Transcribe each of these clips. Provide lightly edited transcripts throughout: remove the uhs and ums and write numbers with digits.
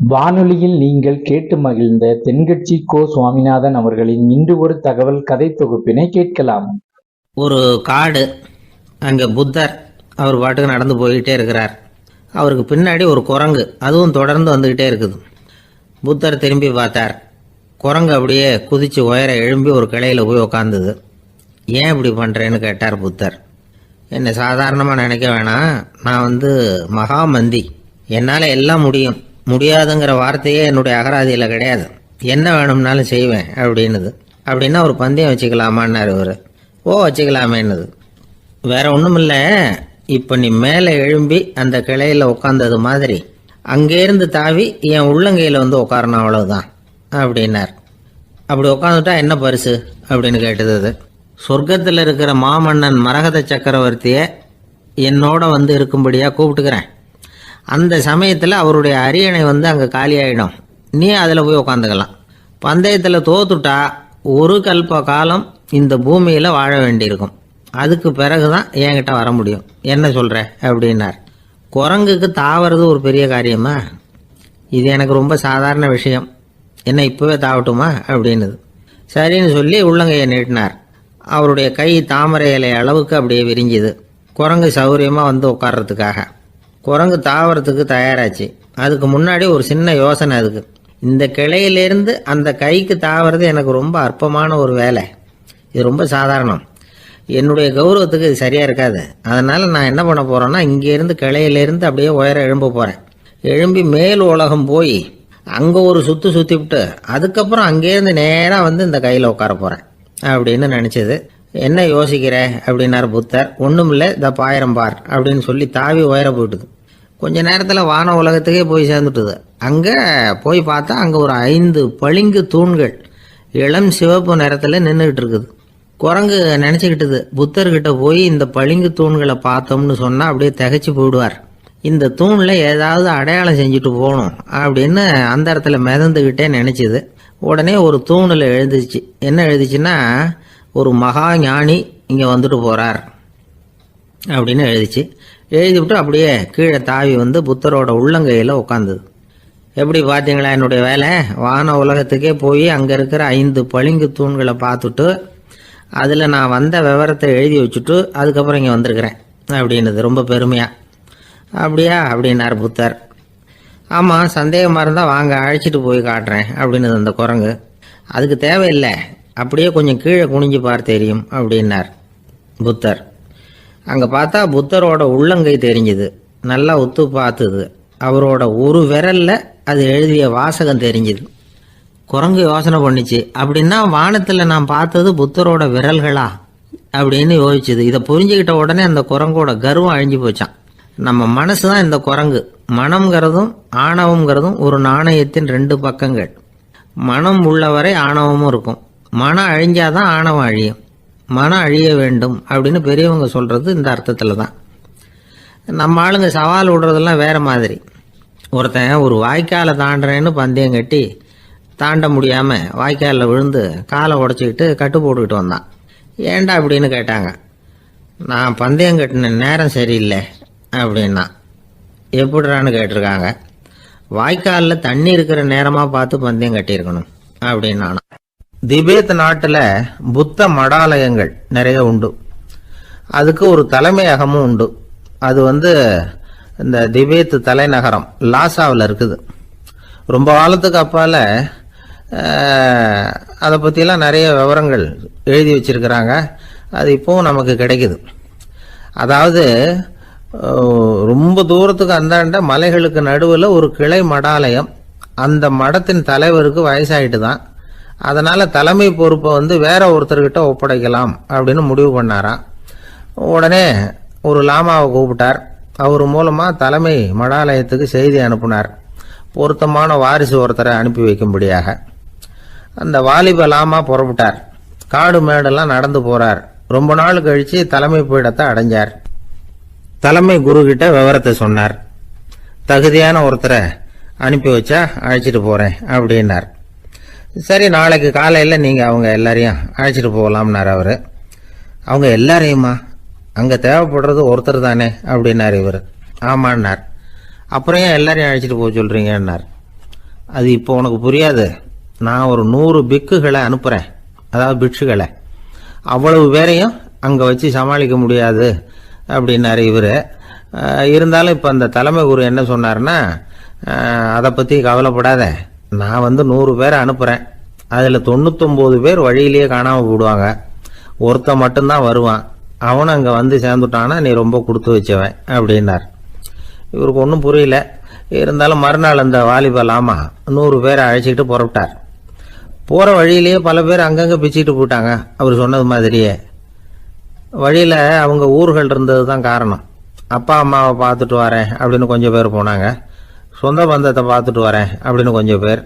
வானொலியில் நீங்கள் கேட்டு மகிழ்ந்த தென்கட்சி கோ. சுவாமிநாதன் அவர்களின் இன்று ஒரு தகவல் கதை தொகுப்பினை கேட்கலாம். ஒரு காடு, அங்கே புத்தர் அவர் பாட்டுக்கு நடந்து போய்கிட்டே இருக்கிறார். அவருக்கு பின்னாடி ஒரு குரங்கு, அதுவும் தொடர்ந்து வந்துக்கிட்டே இருக்குது. புத்தர் திரும்பி பார்த்தார். குரங்கு அப்படியே குதித்து உயர எழும்பி ஒரு கிளையில் போய் உக்காந்துது. ஏன் இப்படி பண்ணுறேன்னு கேட்டார் புத்தர். என்னை சாதாரணமாக நினைக்க வேணாம், நான் மகாமந்தி, என்னால் எல்லாம் முடியும், முடியாதுங்கிற வார்த்தையே என்னுடைய அகராதியில் கிடையாது, என்ன வேணும்னாலும் செய்வேன் அப்படின்னுது. அப்படின்னா ஒரு பந்தயம் வச்சுக்கலாமான்னாரு இவர். ஓ வச்சுக்கலாமேன்னுது. வேற ஒன்றும் இல்லை, இப்போ நீ மேலே எழும்பி அந்த கிளையில் உட்காந்தது மாதிரி அங்கேருந்து தாவி என் உள்ளங்கையில் உட்காரணும், அவ்வளவுதான் அப்படின்னார். அப்படி உட்காந்துட்டா என்ன பரிசு அப்படின்னு கேட்டது அது. சொர்க்கத்தில் இருக்கிற மாமன்னன் மரகத சக்கரவர்த்தியை என்னோட இருக்கும்படியாக கூப்பிட்டுக்கிறேன். அந்த சமயத்தில் அவருடைய அரியணை அங்கே காலியாயிடும், நீ அதில் போய் உக்காந்துக்கலாம். பந்தயத்தில் தோத்துட்டா ஒரு கல்ப காலம் இந்த பூமியில் வாழ வேண்டியிருக்கும், அதுக்கு பிறகு தான் என்கிட்ட வர முடியும், என்ன சொல்கிற அப்படின்னார். குரங்குக்கு தாவறது ஒரு பெரிய காரியமா? இது எனக்கு ரொம்ப சாதாரண விஷயம், என்ன இப்போவே தாவட்டுமா அப்படின்னுது. சரின்னு சொல்லி உள்ளங்கையை நீட்டினார். அவருடைய கை தாமரை இலை அளவுக்கு அப்படியே விரிஞ்சுது. குரங்கு சௌகரியமாக உட்கார்றதுக்காக. குரங்கு தாவறதுக்கு தயாராச்சு. அதுக்கு முன்னாடி ஒரு சின்ன யோசனை. அதுக்கு இந்த கிளையிலேருந்து அந்த கைக்கு தாவறது எனக்கு ரொம்ப அற்பமான ஒரு வேலை, இது ரொம்ப சாதாரணம், என்னுடைய கௌரவத்துக்கு இது சரியாக இருக்காது. அதனால் நான் என்ன பண்ண போகிறேன்னா, இங்கேருந்து கிளையிலேருந்து அப்படியே உயர எழும்ப போகிறேன். எழும்பி மேல் உலகம் போய் அங்கே ஒரு சுற்றி விட்டு அதுக்கப்புறம் அங்கேருந்து நேராக இந்த கையில் உட்கார போகிறேன் அப்படின்னு நினச்சது. என்ன யோசிக்கிற அப்படின்னார் புத்தர். ஒன்றும் இல்லை, இந்த பாயிரம் பார் அப்படின்னு சொல்லி தாவி உயர போயிட்டுது. கொஞ்ச நேரத்தில் வான உலகத்துக்கே போய் சேர்ந்துட்டுது. அங்கே போய் பார்த்தா அங்கே ஒரு 5 பளிங்கு தூண்கள் இளம் சிவப்பு நிறத்தில் நின்றுக்கிட்டு இருக்குது. குரங்கு நினச்சிக்கிட்டுது, புத்தர்கிட்ட போய் இந்த பளிங்கு தூண்களை பார்த்தோம்னு சொன்னால் அப்படியே திகைச்சு போயிடுவார், இந்த தூணில் ஏதாவது அடையாளம் செஞ்சுட்டு போகணும் அப்படின்னு அந்த இடத்துல மிதந்துக்கிட்டே நினச்சிது. உடனே ஒரு தூணில் எழுதிச்சு. என்ன எழுதிச்சுன்னா, ஒரு மகா ஞானி இங்கே வந்துட்டு போகிறார் அப்படின்னு எழுதிச்சு. எழுதிவிட்டு அப்படியே கீழே தாவி புத்தரோட உள்ளங்கையில் உட்காந்துது. எப்படி பார்த்தீங்களா என்னுடைய வேலை? வான உலகத்துக்கே போய் அங்கே இருக்கிற 5 பளிங்கு தூண்களை பார்த்துட்டு அதில் நான் வந்த விவரத்தை எழுதி வச்சுட்டு அதுக்கப்புறம் இங்கே வந்திருக்கிறேன் அப்படின்னுது ரொம்ப பெருமையாக. அப்படியா அப்படின்னார் புத்தர். ஆமாம், சந்தேகமாக இருந்தால் வாங்க, அழைச்சிட்டு போய் காட்டுறேன் அப்படின்னு அந்த குரங்கு. அதுக்கு தேவையில்லை, அப்படியே கொஞ்சம் கீழே குனிஞ்சு பார்த்து தெரியும் அப்படின்னார் புத்தர். அங்கே பார்த்தா புத்தரோட உள்ளங்கை தெரிஞ்சுது. நல்லா உத்து பார்த்துது. அவரோட ஒரு விரலில் அது எழுதிய வாசகம் தெரிஞ்சுது. குரங்கு யோசனை பண்ணிச்சு, அப்படின்னா வானத்தில் நான் பார்த்தது புத்தரோட விரல்களா அப்படின்னு யோசிச்சுது. இதை புரிஞ்சுக்கிட்ட உடனே அந்த குரங்கோட கர்வம் அழிஞ்சு போச்சான். நம்ம மனசு தான் இந்த குரங்கு. மனம்ங்கிறதும் ஆணவம்ங்கிறதும் ஒரு நாணயத்தின் 2 பக்கங்கள். மனம் உள்ளவரை ஆணவமும் இருக்கும். மனம் அழிஞ்சாதான் ஆணவம் அழியும். மனம் அழிய வேண்டும் அப்படின்னு பெரியவங்க சொல்கிறது இந்த அர்த்தத்தில் தான். நம்ம ஆளுங்க சவால் விடுறதெல்லாம் வேறு மாதிரி. ஒருத்தன் ஒரு வாய்க்காலை தாண்டுறேன்னு பந்தயம் கட்டி தாண்ட முடியாமல் வாய்க்காலில் விழுந்து காலை உடச்சிக்கிட்டு கட்டு போட்டுக்கிட்டு வந்தான். ஏன்டா அப்படின்னு கேட்டாங்க. நான் பந்தயம் கட்டின நேரம் சரியில்லை அப்படின்னா. எப்படிறான்னு கேட்டிருக்காங்க. வாய்க்காலில் தண்ணி இருக்கிற நேரமாக பார்த்து பந்தயம் கட்டியிருக்கணும் அப்படின்னா. திபேத் நாட்டில் புத்த மடாலயங்கள் நிறைய உண்டு. அதுக்கு ஒரு தலைமையகமும் உண்டு. அது இந்த திபேத் தலைநகரம் லாசாவில் இருக்குது. ரொம்ப காலத்துக்கு அப்பால் அதை பற்றிலாம் நிறைய விவரங்கள் எழுதி வச்சிருக்கிறாங்க. அது இப்போவும் நமக்கு கிடைக்குது. அதாவது ரொம்ப தூரத்துக்கு அந்தாண்ட மலைகளுக்கு நடுவில் ஒரு கிளை மடாலயம். அந்த மடத்தின் தலைவருக்கு வயசாயிட்டு தான், அதனால் தலைமை பொறுப்பை வேற ஒருத்தர்கிட்ட ஒப்படைக்கலாம் அப்படின்னு முடிவு பண்ணாராம். உடனே ஒரு லாமாவை கூப்பிட்டார். அவர் மூலமாக தலைமை மடாலயத்துக்கு செய்தி அனுப்புனார், பொருத்தமான வாரிசு ஒருத்தரை அனுப்பி வைக்கும்படியாக. அந்த வாலிப லாமா புறப்பட்டார். காடு மேடெல்லாம் நடந்து போகிறார். ரொம்ப நாள் கழித்து தலைமை பீடத்தை அடைஞ்சார். தலைமை குரு கிட்ட விவரத்தை சொன்னார். தகுதியான ஒருத்தரை அனுப்பி வச்சா அழைச்சிட்டு போகிறேன் அப்படின்னார். சரி, நாளைக்கு காலையில் நீங்கள் அவங்க எல்லாரையும் அழைச்சிட்டு போகலாம்னார் அவர். அவங்க எல்லாரையுமா? அங்கே தேவைப்படுறது ஒருத்தர் தானே அப்படின்னார் இவர். ஆமான்னார். அப்புறம் ஏன் எல்லாரையும் அழைச்சிட்டு போக சொல்கிறீங்கன்னார். அது இப்போ உனக்கு புரியாது. நான் ஒரு 100 பிக்குகளை அனுப்புகிறேன், அதாவது பிட்சுகளை. அவ்வளவு பேரையும் அங்கே வச்சு சமாளிக்க முடியாது அப்படின்னாரு இவர். இருந்தாலும் இப்போ அந்த தலைமை குரு என்ன சொன்னார்னா, அதை பற்றி கவலைப்படாத, நான் 100 பேரை அனுப்புகிறேன், அதில் 99 பேர் வழியிலேயே காணாமல் போடுவாங்க, ஒருத்தன் மட்டும்தான் வருவான், அவனும் அங்கே சேர்ந்துட்டானா நீ ரொம்ப கொடுத்து வச்சவன் அப்படின்னார். இவருக்கு ஒன்றும் புரியல. இருந்தாலும் மறுநாள் அந்த வாலிபல் 100 பேரை அழைச்சிக்கிட்டு புறப்பட்டார். போகிற வழியிலேயே பல பேர் அங்கங்கே பிச்சுக்கிட்டு போயிட்டாங்க. அவர் சொன்னது மாதிரியே வழியில் அவங்க ஊர்கள் இருந்தது தான் காரணம். அப்பா அம்மாவை பார்த்துட்டு வரேன் அப்படின்னு கொஞ்சம் பேர் போனாங்க, சொந்த பந்தத்தை பார்த்துட்டு வரேன் அப்படின்னு கொஞ்சம் பேர்.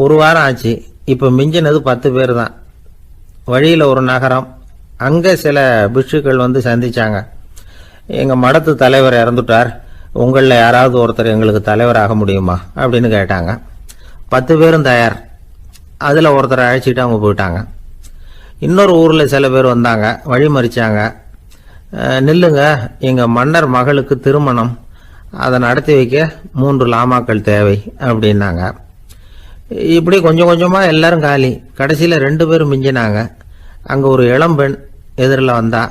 ஒரு வாரம் ஆச்சு. இப்போ மிஞ்சினது 10 பேர் தான். வழியில் ஒரு நகரம், அங்கே சில பிட்சுக்கள் சந்திச்சாங்க. எங்கள் மடத்து தலைவர் இறந்துட்டார், உங்களில் யாராவது ஒருத்தர் எங்களுக்கு தலைவராக முடியுமா அப்படின்னு கேட்டாங்க. 10 பேரும் தயார். அதில் ஒருத்தரை அழைச்சிட்டு அவங்க போயிட்டாங்க. இன்னொரு ஊரில் சில பேர் வந்தாங்க, வழி மறிச்சாங்க. நில்லுங்க, எங்கள் மன்னர் மகளுக்கு திருமணம், அதை நடத்தி வைக்க 3 லாமாக்கள் தேவை அப்படின்னாங்க. இப்படி கொஞ்சம் கொஞ்சமாக எல்லாரும் காலி. கடைசியில் 2 பேரும் மிஞ்சினாங்க. அங்கே ஒரு இளம்பெண் எதிரில் வந்தா,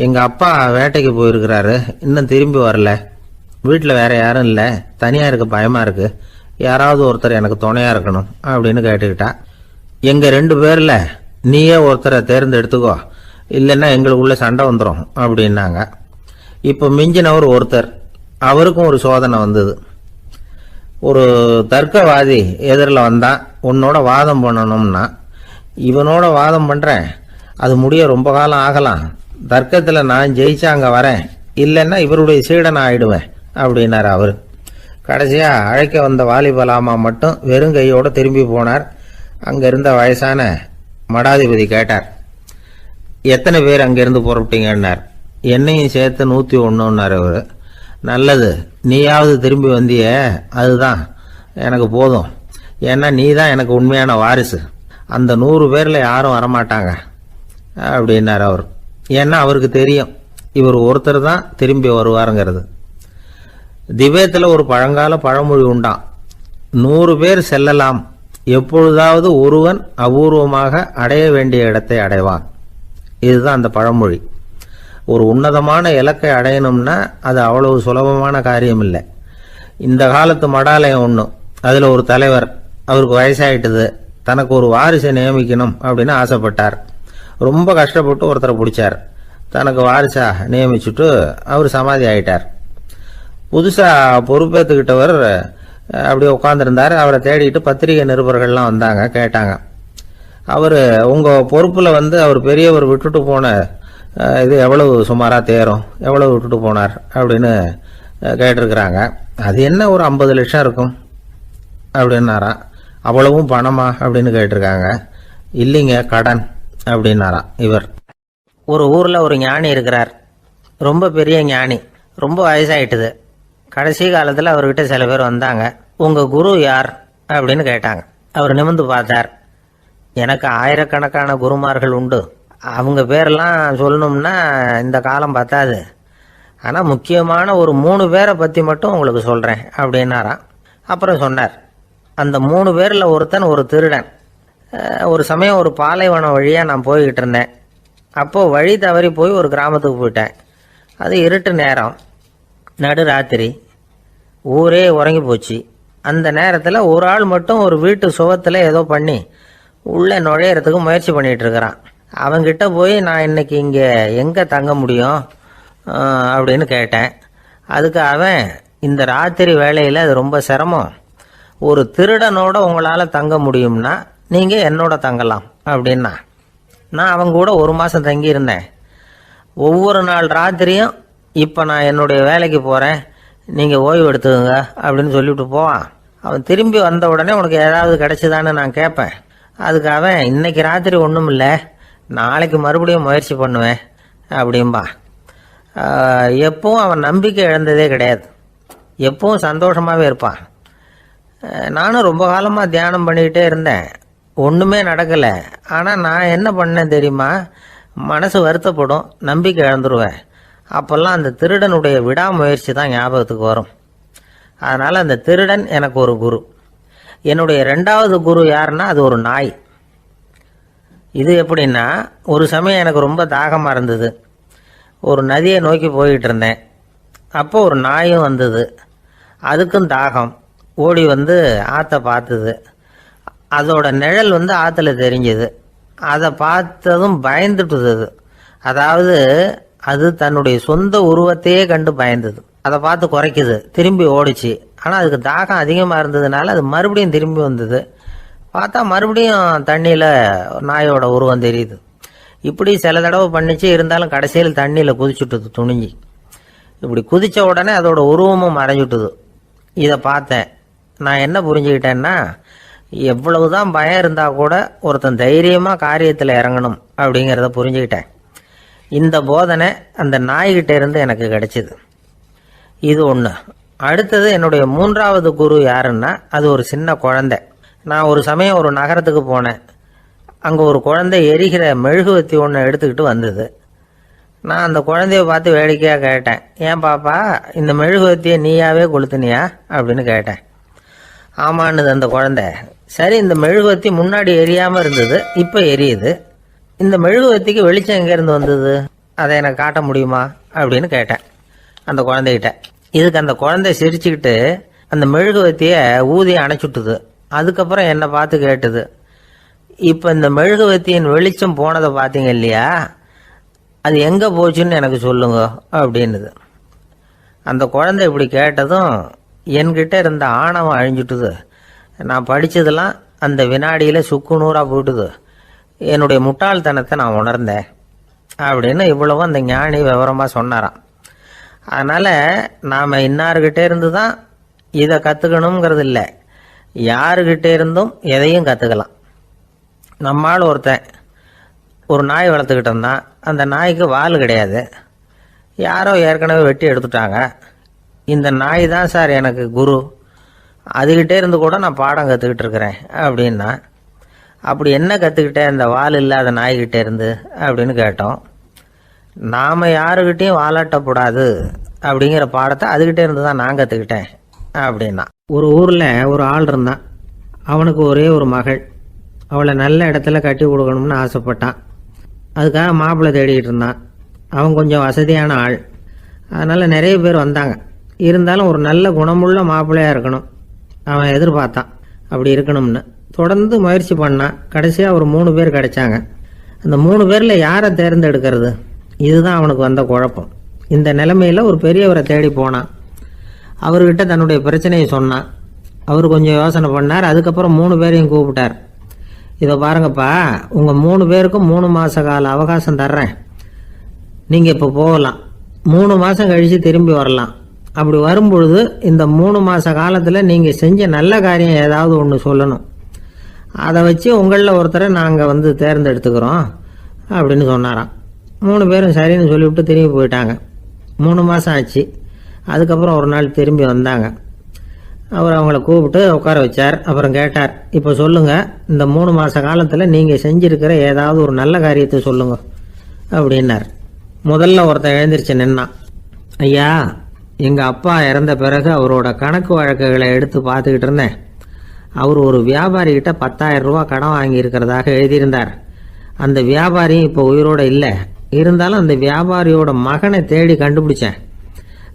எங்கள் அப்பா வேட்டைக்கு போயிருக்கிறாரு, இன்னும் திரும்பி வரல, வீட்டில் வேற யாரும் இல்லை, தனியாக இருக்க பயமாக இருக்கு, யாராவது ஒருத்தர் எனக்கு துணையாக இருக்கணும் அப்படின்னு கேட்டுக்கிட்டா. எங்கள் 2 பேரில் நீயே ஒருத்தரை தேர்ந்தெடுத்துக்கோ, இல்லைன்னா எங்களுக்குள்ள சண்டை வந்துடும் அப்படின்னாங்க. இப்போ மிஞ்சினவர் ஒருத்தர், அவருக்கும் ஒரு சோதனை வந்தது. ஒரு தர்க்கவாதி எதிரில் வந்தான், உன்னோட வாதம் பண்ணணும்னா. இவனோட வாதம் பண்ணுறேன், அது முடிய ரொம்ப காலம் ஆகலாம், தர்க்கத்தில் நான் ஜெயிச்சா அங்கே வரேன், இல்லைன்னா இவருடைய சீடனை ஆயிடுவேன் அப்படின்னார் அவர். கடைசியாக அழைக்க வந்த வாலிபலாமா மட்டும் வெறும் கையோடு திரும்பி போனார். அங்கே இருந்த வயசான மடாதிபதி கேட்டார், எத்தனை பேர் அங்கேருந்து புறப்பட்டீங்கன்னார். என்னையும் சேர்த்து 101ன்னார் அவர். நல்லது, நீயாவது திரும்பி வந்திய, அதுதான் எனக்கு போதும், ஏன்னா நீ தான் எனக்கு உண்மையான வாரிசு, அந்த 100 பேரில் யாரும் வரமாட்டாங்க அப்படின்னார் அவர். ஏன்னா அவருக்கு தெரியும் இவர் ஒருத்தர் தான் திரும்பி வருவாருங்கிறது. திபேத்தில் ஒரு பழங்கால பழமொழி உண்டாம், 100 பேர் செல்லலாம், எப்பொழுதாவது ஒருவன் அபூர்வமாக அடைய வேண்டிய இடத்தை அடைவான். இதுதான் அந்த பழமொழி. ஒரு உன்னதமான இலக்கை அடையணும்னா அது அவ்வளவு சுலபமான காரியம் இல்லை. இந்த காலத்து மடாலயம் ஒன்று, அதில் ஒரு தலைவர், அவருக்கு வயசாயிட்டுது, தனக்கு ஒரு வாரிசை நியமிக்கணும் அப்படின்னு ஆசைப்பட்டார். ரொம்ப கஷ்டப்பட்டு ஒருத்தரை பிடிச்சார், தனக்கு வாரிசா நியமிச்சுட்டு அவர் சமாதி ஆயிட்டார். புதுசாக பொறுப்பேற்றுக்கிட்டவர் அப்படியே உட்காந்துருந்தார். அவரை தேடிட்டு பத்திரிகை நிருபர்கள்லாம் வந்தாங்க, கேட்டாங்க. அவர் உங்கள் பொறுப்பில் அவர் பெரியவர் விட்டுட்டு போன இது எவ்வளவு சுமாராக தேரும், எவ்வளவு விட்டுட்டு போனார் அப்படின்னு கேட்டிருக்கிறாங்க. அது என்ன ஒரு 50 லட்சம் இருக்கும் அப்படின்னாராம். அவ்வளவும் பணமா அப்படின்னு கேட்டிருக்காங்க. இல்லைங்க, கடன் அப்படின்னாராம் இவர். ஒரு ஊரில் ஒரு ஞானி இருக்கிறார், ரொம்ப பெரிய ஞானி, ரொம்ப வயசாயிட்டுது. கடைசி காலத்தில் அவர்கிட்ட சில பேர் வந்தாங்க, உங்கள் குரு யார் அப்படின்னு கேட்டாங்க. அவர் நிமிர்ந்து பார்த்தார். எனக்கு ஆயிரக்கணக்கான குருமார்கள் உண்டு, அவங்க பேரெல்லாம் சொல்லணும்னா இந்த காலம் பத்தாது, ஆனால் முக்கியமான ஒரு 3 பேரை பற்றி மட்டும் உங்களுக்கு சொல்கிறேன் அப்படின்னாராம். அப்புறம் சொன்னார், அந்த 3 பேரில் ஒருத்தன் ஒரு திருடன். ஒரு சமயம் ஒரு பாலைவனம் வழியாக நான் போய்கிட்டு இருந்தேன். அப்போது வழி தவறி போய் ஒரு கிராமத்துக்கு போயிட்டேன். அது இருட்டு நேரம், நடு ராத்திரி, ஊரே உறங்கி போச்சு. அந்த நேரத்தில் ஒரு ஆள் மட்டும் ஒரு வீட்டு சுவத்தில் ஏதோ பண்ணி உள்ளே நுழையிறதுக்கு முயற்சி பண்ணிகிட்டு இருக்கிறான். அவங்கிட்ட போய் நான் இன்னைக்கு இங்கே எங்கே தங்க முடியும் அப்படின்னு கேட்டேன். அதுக்கு அவன், இந்த ராத்திரி வேளையில் அது ரொம்ப சிரமம், ஒரு திருடனோட உங்களால் தங்க முடியும்னா நீங்கள் என்னோட தங்கலாம் அப்படின்னா. நான் அவங்க கூட 1 மாதம் தங்கியிருந்தேன். ஒவ்வொரு நாள் ராத்திரியும் இப்போ நான் என்னுடைய வேலைக்கு போகிறேன், நீங்கள் ஓய்வு எடுத்துக்கோங்க அப்படின்னு சொல்லிவிட்டு போவான். அவன் திரும்பி வந்த உடனே உனக்கு ஏதாவது கிடைச்சிதான்னு நான் கேட்பேன். அதுக்கு அவன், இன்னைக்கு ராத்திரி ஒன்றும் இல்லை, நாளைக்கு மறுபடியும் முயற்சி பண்ணுவேன் அப்படின்பா. எப்பவும் அவன் நம்பிக்கை இழந்ததே கிடையாது, எப்பவும் சந்தோஷமாகவே இருப்பான். நானும் ரொம்ப காலமாக தியானம் பண்ணிக்கிட்டே இருந்தேன், ஒன்றுமே நடக்கலை. ஆனால் நான் என்ன பண்ணேன் தெரியுமா, மனசு வருத்தப்படும், நம்பிக்கை இழந்துருவேன். அப்போல்லாம் அந்த திருடனுடைய விடாமுயற்சி தான் ஞாபகத்துக்கு வரும். அதனால் அந்த திருடன் எனக்கு ஒரு குரு. என்னுடைய ரெண்டாவது குரு யாருன்னா அது ஒரு நாய். இது எப்படின்னா, ஒரு சமயம் எனக்கு ரொம்ப தாகமாக இருந்தது. ஒரு நதியை நோக்கி போயிட்டு இருந்தேன். அப்போ ஒரு நாயும் வந்தது. அதுக்கும் தாகம். ஓடி வந்து ஆற்றை பார்த்தது. அதோட நிழல் வந்து ஆற்றுல தெரிஞ்சுது. அதை பார்த்ததும் பயந்துட்டுது அது. அதாவது அது தன்னுடைய சொந்த உருவத்தையே கண்டு பயந்தது. அதை பார்த்து குறைக்குது, திரும்பி ஓடிச்சு. ஆனால் அதுக்கு தாகம் அதிகமாக இருந்ததுனால அது மறுபடியும் திரும்பி வந்தது. பார்த்தா மறுபடியும் தண்ணியில் நாயோட உருவம் தெரியுது. இப்படி சில தடவை பண்ணிச்சு. இருந்தாலும் கடைசியில் தண்ணியில் குதிச்சுட்டுது துணிஞ்சி. இப்படி குதித்த உடனே அதோட உருவமும் மறைஞ்சுட்டுது. இதை பார்த்தேன். நான் என்ன புரிஞ்சுக்கிட்டேன்னா, எவ்வளவுதான் பயம் இருந்தால் கூட ஒருத்தன் தைரியமாக காரியத்தில் இறங்கணும் அப்படிங்கிறத புரிஞ்சுக்கிட்டேன். இந்த போதனை அந்த நாய்கிட்ட இருந்து எனக்கு கிடைச்சிது. இது ஒன்று. அடுத்தது என்னுடைய மூன்றாவது குரு யாருன்னா அது ஒரு சின்ன குழந்தை. நான் ஒரு சமயம் ஒரு நகரத்துக்கு போனேன். அங்கே ஒரு குழந்தை எரிகிற மெழுகுவத்தி ஒன்று எடுத்துக்கிட்டு வந்தது. நான் அந்த குழந்தைய பார்த்து வேடிக்கையாக கேட்டேன், ஏன் பாப்பா இந்த மெழுகுவத்தியை நீயாவே கொளுத்துனியா அப்படின்னு கேட்டேன். ஆமான்னுது அந்த குழந்தை. சரி, இந்த மெழுகுவத்தி முன்னாடி எரியாமல் இருந்தது, இப்போ எரியுது. இந்த மெழுகுவத்திக்கு வெளிச்சம் எங்கேருந்து வந்தது, அதை எனக்கு காட்ட முடியுமா அப்படின்னு கேட்டேன் அந்த குழந்தைகிட்ட. இதுக்கு அந்த குழந்தை சிரிச்சுக்கிட்டு அந்த மெழுகுவத்தியை ஊதி அணைச்சுட்டுது. அதுக்கப்புறம் என்னை பார்த்து கேட்டுது, இப்போ இந்த மெழுகுவத்தியின் வெளிச்சம் போனதை பார்த்தீங்க இல்லையா, அது எங்கே போச்சுன்னு எனக்கு சொல்லுங்க அப்படின்னுது. அந்த குழந்தை இப்படி கேட்டதும் என்கிட்ட இருந்த ஆணவம் அழிஞ்சுட்டுது. நான் படித்ததெல்லாம் அந்த வினாடியில் சுக்கு நூறாக போயிட்டுது. என்னுடைய முட்டாள்தனத்தை நான் உணர்ந்தேன் அப்படின்னு இவ்வளவும் அந்த ஞானி விவரமாக சொன்னாராம். அதனால் நாம் இன்னார்கிட்ட இருந்து தான் இதை கற்றுக்கணுங்கிறது இல்லை, யாருக்கிட்ட இருந்தும் எதையும் கற்றுக்கலாம். நம்மால் ஒருத்தன் ஒரு நாய் வளர்த்துக்கிட்டு இருந்தான். அந்த நாய்க்கு வால் கிடையாது. யாரோ ஏற்கனவே வெட்டி எடுத்துட்டாங்க. இந்த நாய் தான் சார் எனக்கு குரு, அதுகிட்டே இருந்து கூட நான் பாடம் கற்றுக்கிட்டு இருக்கிறேன் அப்படின்னா. அப்படி என்ன கற்றுக்கிட்டேன் இந்த வால் இல்லாத நாய்கிட்டே இருந்து அப்படின்னு கேட்டோம். நாம் யாருக்கிட்டையும் வாலாட்டக்கூடாது அப்படிங்கிற பாடத்தை அதுகிட்டே இருந்து தான் நான் கற்றுக்கிட்டேன் அப்படின்னா. ஒரு ஊரில் ஒரு ஆள் இருந்தான். அவனுக்கு ஒரே ஒரு மகள். அவளை நல்ல இடத்துல கட்டி கொடுக்கணும்னு ஆசைப்பட்டான். அதுக்காக மாப்பிள்ளை தேடிக்கிட்டு இருந்தான். அவன் கொஞ்சம் வசதியான ஆள். அதனால் நிறைய பேர் வந்தாங்க. இருந்தாலும் ஒரு நல்ல குணமுள்ள மாப்பிள்ளையாக இருக்கணும் அவன் எதிர்பார்த்தான். அப்படி இருக்கணும்னு தொடர்ந்து முயற்சி பண்ணான். கடைசியாக ஒரு 3 பேர் கிடைச்சாங்க. அந்த 3 பேரில் யாரை தேர்ந்தெடுக்கிறது, இதுதான் அவனுக்கு வந்த குழப்பம். இந்த நிலைமையில் ஒரு பெரியவரை தேடி போனான். அவர்கிட்ட தன்னுடைய பிரச்சனையை சொன்னான். அவர் கொஞ்சம் யோசனை பண்ணார். அதுக்கப்புறம் 3 பேரையும் கூப்பிட்டார். இதை பாருங்கப்பா, உங்கள் 3 பேருக்கும் 3 மாத கால அவகாசம் தர்றேன். நீங்கள் இப்போ போகலாம். 3 மாதம் கழித்து திரும்பி வரலாம். அப்படி வரும்பொழுது இந்த 3 மாத காலத்தில் நீங்கள் செஞ்ச நல்ல காரியம் ஏதாவது ஒன்று சொல்லணும். அதை வச்சு உங்களில் ஒருத்தரை நாங்கள் தேர்ந்தெடுத்துக்கிறோம் அப்படின்னு சொன்னாராம். 3 பேரும் சரின்னு சொல்லிவிட்டு திரும்பி போயிட்டாங்க. 3 மாதம் ஆச்சு. அதுக்கப்புறம் ஒரு நாள் திரும்பி வந்தாங்க. அவர் அவங்கள கூப்பிட்டு உட்கார வச்சார். அப்புறம் கேட்டார், இப்போ சொல்லுங்கள், இந்த 3 மாத காலத்தில் நீங்கள் செஞ்சுருக்கிற ஏதாவது ஒரு நல்ல காரியத்தை சொல்லுங்க அப்படின்னார். முதல்ல ஒருத்தன் எழுந்திரிச்சு நின்னான். ஐயா, எங்கள் அப்பா இறந்த பிறகு அவரோட கணக்கு வழக்குகளை எடுத்து பார்த்துக்கிட்டு இருந்தேன். அவர் ஒரு வியாபாரிகிட்ட 10,000 ரூபா கடன் வாங்கியிருக்கிறதாக எழுதியிருந்தார். அந்த வியாபாரியும் இப்போ உயிரோடு இல்லை. இருந்தாலும் அந்த வியாபாரியோட மகனை தேடி கண்டுபிடிச்சேன்.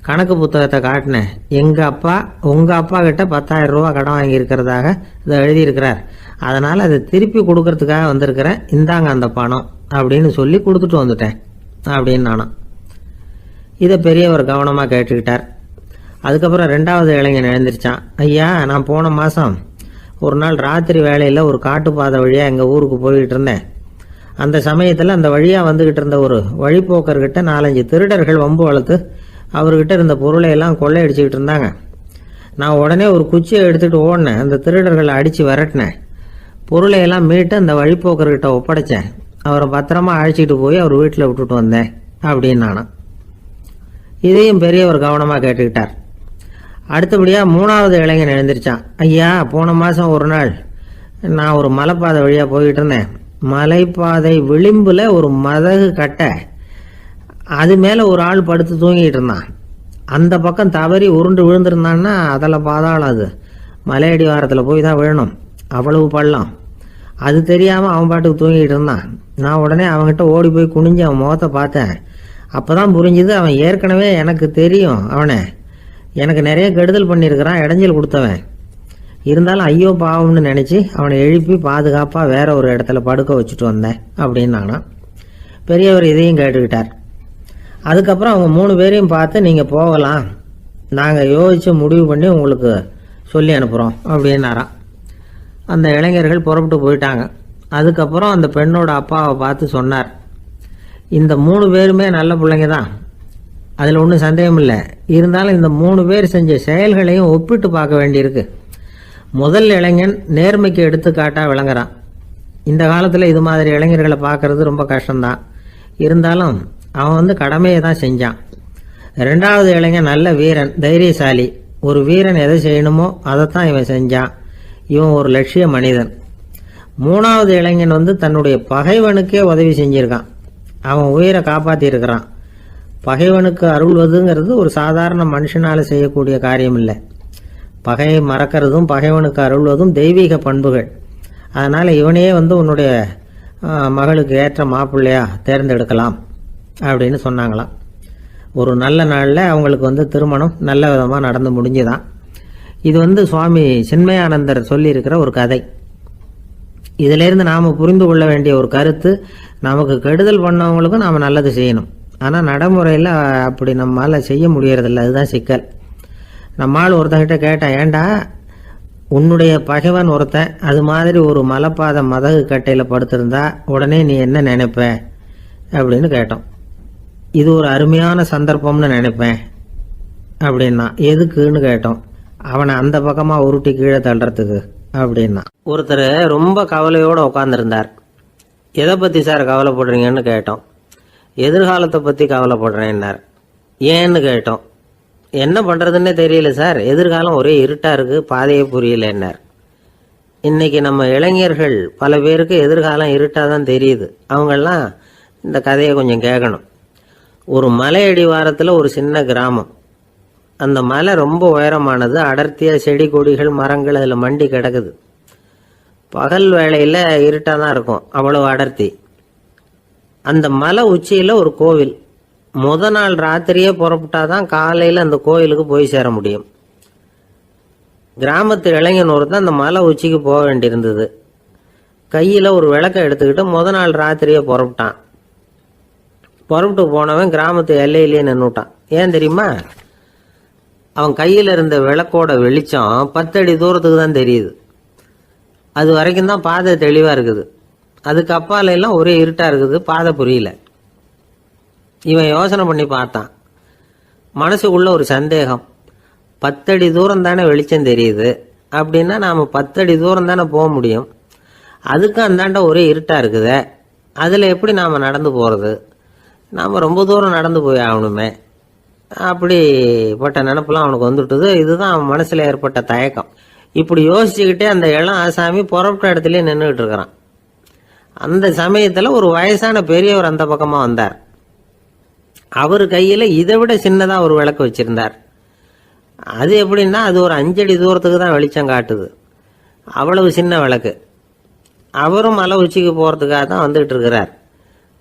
கணக்கு புத்தகத்தை காட்டினேன். எங்கள் அப்பா உங்கள் அப்பா கிட்ட 10,000 ரூபா கடன் வாங்கியிருக்கிறதாக இதை எழுதியிருக்கிறார். அதனால் அதை திருப்பி கொடுக்கறதுக்காக வந்திருக்கிறேன். இந்தாங்க அந்த பணம் அப்படின்னு சொல்லி கொடுத்துட்டு வந்துட்டேன் அப்படின்னு நானும். இதை பெரியவர் கவனமாக கேட்டுக்கிட்டார். அதுக்கப்புறம் 2வது இளைஞன் எழுந்திரிச்சான். ஐயா, நான் போன மாதம் ஒரு நாள் ராத்திரி வேளையில் ஒரு காட்டுப்பாதை வழியாக எங்கள் ஊருக்கு போய்கிட்டு இருந்தேன். அந்த சமயத்தில் அந்த வழியாக வந்துக்கிட்டு இருந்த ஒரு வழிப்போக்கர்கிட்ட 4-5 திருடர்கள் வம்பு வளர்த்து அவர்கிட்ட இருந்த பொருளை எல்லாம் கொள்ளையடிச்சிக்கிட்டு இருந்தாங்க. நான் உடனே ஒரு குச்சியை எடுத்துகிட்டு ஓடினேன். அந்த திருடர்களை அடித்து விரட்டினேன். பொருளை எல்லாம் மீட்டு அந்த வழிப்போக்கர்கிட்ட ஒப்படைச்சேன். அவரை பத்திரமா அழைச்சிட்டு போய் அவர் வீட்டில் விட்டுட்டு வந்தேன் அப்படின்னு நானும். இதையும் பெரியவர் கவனமாக கேட்டுக்கிட்டார். அடுத்தபடியாக 3வது இளைஞன் எழுந்திரிச்சான். ஐயா, போன மாதம் ஒரு நாள் நான் ஒரு மலைப்பாதை வழியாக போய்கிட்டு இருந்தேன். மலைப்பாதை விளிம்பில் ஒரு மதகு கட்டை, அது மேலே ஒரு ஆள் படுத்து தூங்கிட்டு இருந்தான். அந்த பக்கம் தவறி உருண்டு விழுந்திருந்தான்னா அதில் பாதாளம். அது மலையடி வாரத்தில் போய் தான் விழணும், அவ்வளவு பள்ளம். அது தெரியாமல் அவன் பாட்டுக்கு தூங்கிட்டு இருந்தான். நான் உடனே அவன்கிட்ட ஓடி போய் குனிஞ்சு அவன் முகத்தை பார்த்தேன். அப்போ தான் புரிஞ்சுது, அவன் ஏற்கனவே எனக்கு தெரியும், அவனை எனக்கு நிறைய கெடுதல் பண்ணியிருக்கிறான், இடைஞ்சல் கொடுத்தவன். இருந்தாலும் ஐயோ பாவம்னு நினச்சி அவனை எழுப்பி பாதுகாப்பாக வேற ஒரு இடத்துல படுக்க வச்சுட்டு வந்தேன் அப்படின்னு நானா. பெரியவர் இதையும் கேட்டுக்கிட்டார். அதுக்கப்புறம் அவங்க 3 பேரையும் பார்த்து நீங்கள் போகலாம், நாங்கள் யோசித்து முடிவு பண்ணி உங்களுக்கு சொல்லி அனுப்புகிறோம் அப்படின்னாராம். அந்த இளைஞர்கள் புறப்பட்டு போயிட்டாங்க. அதுக்கப்புறம் அந்த பெண்ணோட அப்பாவை பார்த்து சொன்னார், இந்த 3 பேருமே நல்ல பிள்ளைங்க தான், அதில் ஒன்றும் சந்தேகம் இல்லை. இருந்தாலும் இந்த 3 பேர் செஞ்ச செயல்களையும் ஒப்பிட்டு பார்க்க வேண்டியிருக்கு. முதல் இளைஞன் நேர்மைக்கு எடுத்துக்காட்டாக விளங்குறான். இந்த காலத்தில் இது மாதிரி இளைஞர்களை பார்க்கறது ரொம்ப கஷ்டம்தான். இருந்தாலும் அவன் கடமையை தான் செஞ்சான். 2வது இளைஞன் நல்ல வீரன், தைரியசாலி. ஒரு வீரன் எதை செய்யணுமோ அதைத்தான் இவன் செஞ்சான். இவன் ஒரு லட்சிய மனிதன். 3வது இளைஞன் தன்னுடைய பகைவனுக்கே உதவி செஞ்சிருக்கான். அவன் உயிரை காப்பாற்றியிருக்கிறான். பகைவனுக்கு அருள்வதுங்கிறது ஒரு சாதாரண மனுஷனால் செய்யக்கூடிய காரியம் இல்லை. பகையை மறக்கிறதும் பகைவனுக்கு அருள்வதும் தெய்வீக பண்புகள். அதனால் இவனையே உன்னுடைய மகளுக்கு ஏற்ற மாப்பிள்ளையா தேர்ந்தெடுக்கலாம் அப்படின்னு சொன்னாங்களாம். ஒரு நல்ல நாளில் அவங்களுக்கு திருமணம் நல்ல விதமாக நடந்து முடிஞ்சுதான். இது சுவாமி சின்மயானந்தர் சொல்லியிருக்கிற ஒரு கதை. இதிலேருந்து நாம் புரிந்து கொள்ள வேண்டிய ஒரு கருத்து, நமக்கு கெடுதல் பண்ணவங்களுக்கும் நாம் நல்லது செய்யணும். ஆனால் நடைமுறையில் அப்படி நம்மளால் செய்ய முடியறதில்ல. அதுதான் சிக்கல். நம்மால் ஒருத்தங்கிட்ட கேட்டேன், ஏண்டா உன்னுடைய பகைவன் ஒருத்தன் அது மாதிரி ஒரு மலைப்பாதை மதகு கட்டையில் படுத்திருந்தா உடனே நீ என்ன நினைப்ப அப்படின்னு கேட்டோம். இது ஒரு அருமையான சந்தர்ப்பம்னு நினைப்பேன் அப்படின்னா. எதுக்குன்னு கேட்டோம். அவனை அந்த பக்கமாக உருட்டி கீழே தள்ளுறதுக்கு அப்படின்னா. ஒருத்தர் ரொம்ப கவலையோடு உட்காந்துருந்தார். எதை பற்றி சார் கவலைப்படுறீங்கன்னு கேட்டோம். எதிர்காலத்தை பற்றி கவலைப்படுறேன்னார். ஏன்னு கேட்டோம். என்ன பண்ணுறதுன்னே தெரியல சார், எதிர்காலம் ஒரே இருட்டாக இருக்குது, பாதையே புரியலன்னார். இன்னைக்கு நம்ம இளைஞர்கள் பல பேருக்கு எதிர்காலம் இருட்டாக தான் தெரியுது. அவங்கெல்லாம் இந்த கதையை கொஞ்சம் கேட்கணும். ஒரு மலை அடிவாரத்தில் ஒரு சின்ன கிராமம். அந்த மலை ரொம்ப உயரமானது. அடர்த்தியாக செடி கொடிகள் மரங்கள் அதில் மண்டி கிடக்குது. பகல் வேளையில் இருட்டாக தான் இருக்கும், அவ்வளவு அடர்த்தி. அந்த மலை உச்சியில் ஒரு கோவில். நாள் ராத்திரியே புறப்பட்டாதான் காலையில் அந்த கோயிலுக்கு போய் சேர முடியும். கிராமத்து இளைஞன் ஒருத்தன் அந்த மலை உச்சிக்கு போக வேண்டியிருந்தது. கையில் ஒரு விளக்கை எடுத்துக்கிட்டு நாள் ராத்திரியே புறப்பட்டான். புறப்பட்டு போனவன் கிராமத்து எல்லையிலேயே நின்றுட்டான். ஏன் தெரியுமா? அவன் கையில் இருந்த விளக்கோட வெளிச்சம் 10 அடி தூரத்துக்கு தான் தெரியுது. அது வரைக்கும் தான் பாதை தெளிவாக இருக்குது. அதுக்கு அப்பால எல்லாம் ஒரே இருட்டாக இருக்குது, பாதை புரியல. இவன் யோசனை பண்ணி பார்த்தான். மனசுக்குள்ள ஒரு சந்தேகம். 10 அடி தூரம் தானே வெளிச்சம் தெரியுது, அப்படின்னா நாம் 10 அடி தூரம் தானே போக முடியும். அதுக்கும் அந்தாண்ட ஒரே இருட்டாக இருக்குதே, அதில் எப்படி நாம் நடந்து போகிறது? நாம் ரொம்ப தூரம் நடந்து போய் ஆகணுமே. அப்படிப்பட்ட நினப்பெல்லாம் அவனுக்கு வந்துட்டுது. இதுதான் அவன் மனசில் ஏற்பட்ட தயக்கம். இப்படி யோசிச்சுக்கிட்டே அந்த இளம் ஆசாமி புறப்பட்ட இடத்துலயே நின்றுகிட்டு இருக்கிறான். அந்த சமயத்தில் ஒரு வயசான பெரியவர் அந்த பக்கமாக வந்தார். அவர் கையில் இதை விட சின்னதாக ஒரு விளக்கு வச்சிருந்தார். அது எப்படின்னா அது ஒரு 5 அடி தூரத்துக்கு தான் வெளிச்சம் காட்டுது. அவ்வளவு சின்ன விளக்கு. அவரும் மலை உச்சிக்கு போகிறதுக்காக தான் வந்துகிட்டு இருக்கிறார்.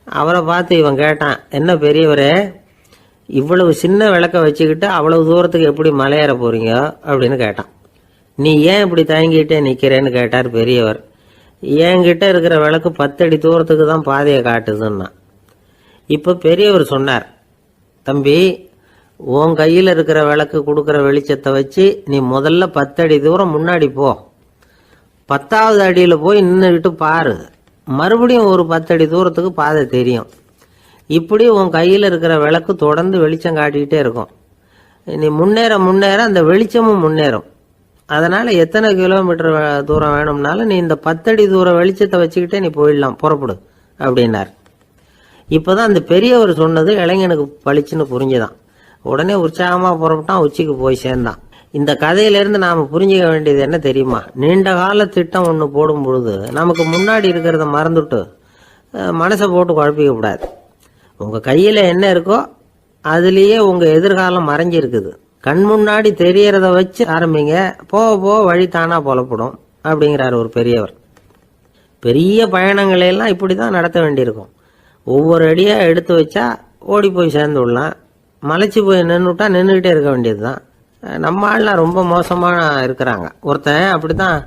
அவரை பார்த்து இவன் கேட்டான், என்ன பெரியவரே, இவ்வளவு சின்ன விளக்க வச்சுக்கிட்டு அவ்வளவு தூரத்துக்கு எப்படி மலையேற போறீங்க அப்படின்னு கேட்டான். நீ ஏன் இப்படி தயங்கிட்டே நிற்கிறேன்னு கேட்டார் பெரியவர். என்கிட்ட இருக்கிற விளக்கு 10 அடி தூரத்துக்கு தான் பாதையை காட்டுதுன்னா. இப்போ பெரியவர் சொன்னார், தம்பி, உன் கையில் இருக்கிற விளக்கு கொடுக்குற வெளிச்சத்தை வச்சு நீ முதல்ல 10 அடி தூரம் முன்னாடி போ. 10வது அடியில் போய் நின்றுக்கிட்டு பாரு, மறுபடியும் ஒரு 10 அடி தூரத்துக்கு பாதை தெரியும். இப்படி உன் கையில் இருக்கிற விளக்கு தொடர்ந்து வெளிச்சம் காட்டிக்கிட்டே இருக்கும். நீ முன்னேற முன்னேற அந்த வெளிச்சமும் முன்னேறும். அதனால் எத்தனை கிலோமீட்டர் தூரம் வேணும்னாலும் நீ இந்த 10 அடி தூரம் வெளிச்சத்தை வச்சுக்கிட்டே நீ போயிடலாம், புறப்படு அப்படின்னார். இப்போதான் அந்த பெரியவர் சொன்னது இளைஞனுக்கு பளிச்சுன்னு புரிஞ்சுதான். உடனே உற்சாகமாக புறப்பட்டான், உச்சிக்கு போய் சேர்ந்தான். இந்த கதையிலேருந்து நாம் புரிஞ்சிக்க வேண்டியது என்ன தெரியுமா? நீண்ட கால திட்டம் ஒன்று போடும் பொழுது நமக்கு முன்னாடி இருக்கிறத மறந்துட்டு மனசை போட்டு குழப்பிக்க கூடாது. உங்கள் கையில் என்ன இருக்கோ அதுலேயே உங்கள் எதிர்காலம் மறைஞ்சிருக்குது. கண் முன்னாடி தெரியறத வச்சு ஆரம்பிங்க, போக போக வழி தானா புலப்படும் அப்படிங்கிறார் ஒரு பெரியவர். பெரிய பயணங்களை எல்லாம் இப்படி தான் நடத்த வேண்டியிருக்கும். ஒவ்வொரு அடியாக எடுத்து வச்சா ஓடி போய் சேர்ந்து விடலாம். மலைச்சு போய் நின்றுட்டா நின்றுக்கிட்டே இருக்க வேண்டியது தான். நம்ம ஆள்லாம் ரொம்ப மோசமாக இருக்கிறாங்க. ஒருத்தன் அப்படி தான்